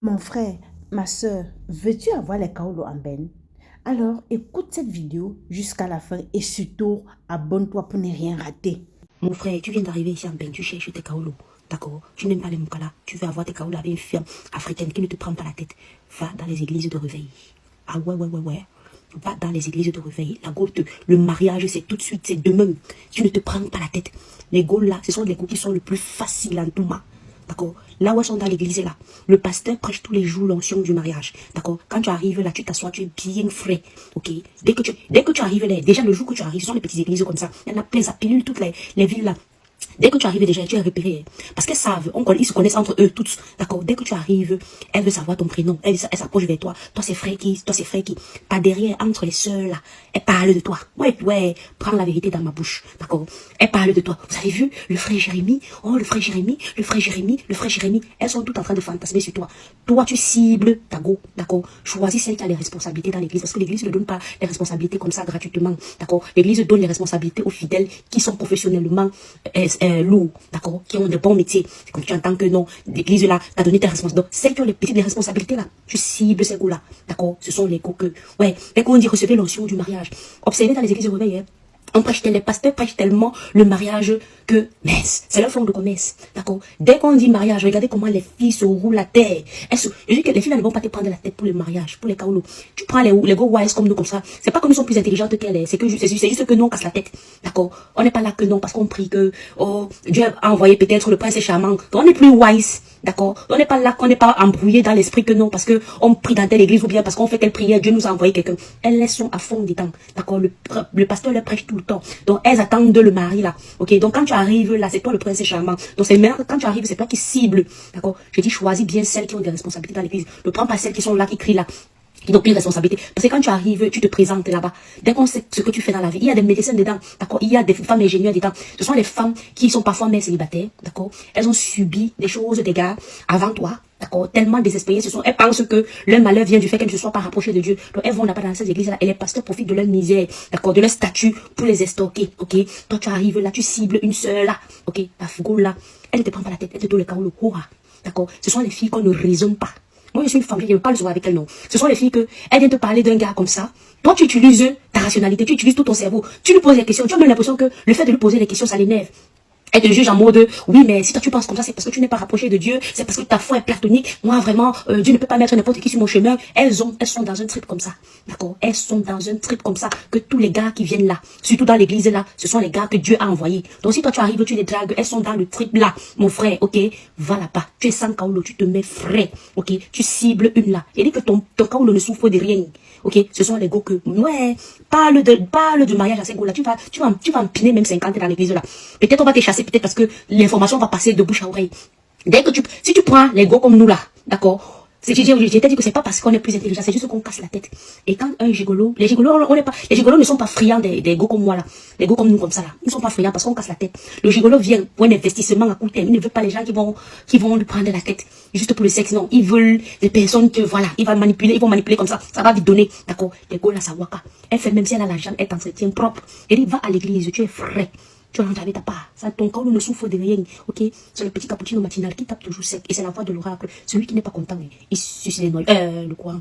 Mon frère, ma soeur, veux-tu avoir les kaolos en benne? Alors écoute cette vidéo jusqu'à la fin et surtout abonne-toi pour ne rien rater. Mon frère, tu viens d'arriver ici en Benin, tu cherches tes kaolos. D'accord? Tu n'aimes pas les moukala. Tu veux avoir tes kaolos avec une firme africaine qui ne te prend pas la tête. Va dans les églises de réveil. Ah ouais. Va dans les églises de réveil. La gauche, le mariage, c'est tout de suite, c'est demain. Tu ne te prends pas la tête. Les gaules là, ce sont les gaules qui sont le plus faciles en tout cas. D'accord? Là où elles sont dans l'église là, le pasteur prêche tous les jours l'onction du mariage. D'accord? Quand tu arrives là, tu t'assois, tu es bien frais. Ok? Dès que tu arrives là, déjà le jour que tu arrives, ce sont les petites églises comme ça. Il y en a plein, ça pilule toutes les villes là. Dès que tu arrives déjà, tu es repéré. Parce qu'elles savent, ils se connaissent entre eux tous. D'accord? Dès que tu arrives, elle veut savoir ton prénom. Elle s'approche vers toi. Toi, c'est frère qui? Toi, c'est frère qui? Pas derrière, entre les sœurs, là. Elle parle de toi. Ouais. Prends la vérité dans ma bouche. D'accord? Elle parle de toi. Vous avez vu? Le frère Jérémie. Oh, le frère Jérémie. Elles sont toutes en train de fantasmer sur toi. Toi, tu cibles ta go. D'accord? Choisis celle qui a les responsabilités dans l'église. Parce que l'église ne donne pas les responsabilités comme ça gratuitement. D'accord? L'église donne les responsabilités aux fidèles qui sont professionnellement lourds, d'accord, qui ont de bons métiers. C'est comme tu entends que non, l'église là, t'as donné tes responsabilités. Donc, celles qui ont les petites responsabilités là, tu cibles ces goûts là, d'accord, ce sont les goûts que, ouais, dès qu'on dit recevoir l'onction du mariage, observez dans les églises de réveil, hein. On prêche, les pasteurs prêchent tellement le mariage que, messe, c'est leur fond de commerce, d'accord. Dès qu'on dit mariage, regardez comment les filles se roulent la tête. Je dis que les filles là ne vont pas te prendre la tête pour le mariage, pour les kaolos. Tu prends les go wise comme nous comme ça. C'est pas que nous sommes plus intelligentes qu'elles, c'est juste que nous on casse la tête, d'accord. On n'est pas là que non parce qu'on prie que, oh, Dieu a envoyé peut-être le prince charmant. Donc on est plus wise, d'accord. On n'est pas là qu'on n'est pas embrouillé dans l'esprit que non parce que on prie dans telle église ou bien parce qu'on fait telle prière, Dieu nous a envoyé quelqu'un. Elles sont à fond dedans, d'accord. Le pasteur leur prêche tout le temps. Donc elles attendent de le mari là, ok. Donc quand tu arrives là, c'est toi le prince charmant. Donc c'est maintenant quand tu arrives, c'est toi qui cible, d'accord. Je dis choisis bien celles qui ont des responsabilités dans l'église. Ne prends pas celles qui sont là, qui crient là. Ils n'ont plus de responsabilité. Parce que quand tu arrives, tu te présentes là-bas. Dès qu'on sait ce que tu fais dans la vie, il y a des médecins dedans, d'accord. Il y a des femmes ingénieures dedans. Ce sont les femmes qui sont parfois mères célibataires, d'accord. Elles ont subi des choses, des gars, avant toi, d'accord. Tellement désespérées, elles pensent que leur malheur vient du fait qu'elles ne se soient pas rapprochées de Dieu. Donc elles vont là-bas dans ces églises-là et les pasteurs profitent de leur misère, d'accord, de leur statut pour les estorquer, ok. Toi tu arrives là, tu cibles une sœur là, ok. La fougo là, elle ne te prend pas la tête, elle te donne le chaos, le courage, d'accord. Ce sont les filles qu'on ne raisonne pas. Moi, je suis une femme, je ne veux pas le jouer avec elle, non. Ce sont les filles que, elles viennent te parler d'un gars comme ça. Toi, tu utilises ta rationalité, tu utilises tout ton cerveau. Tu lui poses des questions. Tu as même l'impression que le fait de lui poser des questions, ça l'énerve. Elle te juge en mode, oui, mais si toi tu penses comme ça, c'est parce que tu n'es pas rapproché de Dieu, c'est parce que ta foi est platonique. Moi, vraiment, Dieu ne peut pas mettre n'importe qui sur mon chemin. Elles sont dans un trip comme ça. D'accord? Elles sont dans un trip comme ça, que tous les gars qui viennent là, surtout dans l'église là, ce sont les gars que Dieu a envoyés. Donc si toi tu arrives, tu les dragues, elles sont dans le trip là, mon frère, ok? Va là-bas. Tu es sans kaolo, tu te mets frais, ok? Tu cibles une là. Et dit que ton kaolo ne souffre de rien. Ok, ce sont les go que, ouais, parle du mariage à ces go-là. Tu vas empiner même 50 dans l'église là. Peut-être on va te chasser, peut-être parce que l'information va passer de bouche à oreille. Dès que si tu prends les go comme nous là, d'accord, j'ai dit que c'est pas parce qu'on est plus intelligent, c'est juste qu'on casse la tête. Et quand un gigolo, les gigolos ne sont pas friands des go comme moi là. Les go comme nous comme ça là. Ils ne sont pas friands parce qu'on casse la tête. Le gigolo vient pour un investissement à court terme. Il ne veut pas les gens qui vont lui prendre la tête. Juste pour le sexe, non. Ils veulent des personnes que, voilà, ils vont manipuler comme ça. Ça va vite donner. D'accord? Les go là, ça waka. Elle fait même si elle a l'argent, elle t'entretient propre. Elle dit, va à l'église, tu es frais. Tu rentres avec ta part. Ça, ton corps ne souffre de rien. Ok? C'est le petit cappuccino matinal qui tape toujours sec. Et c'est la voix de l'oracle. Celui qui n'est pas content, il suce les noix. Le courant.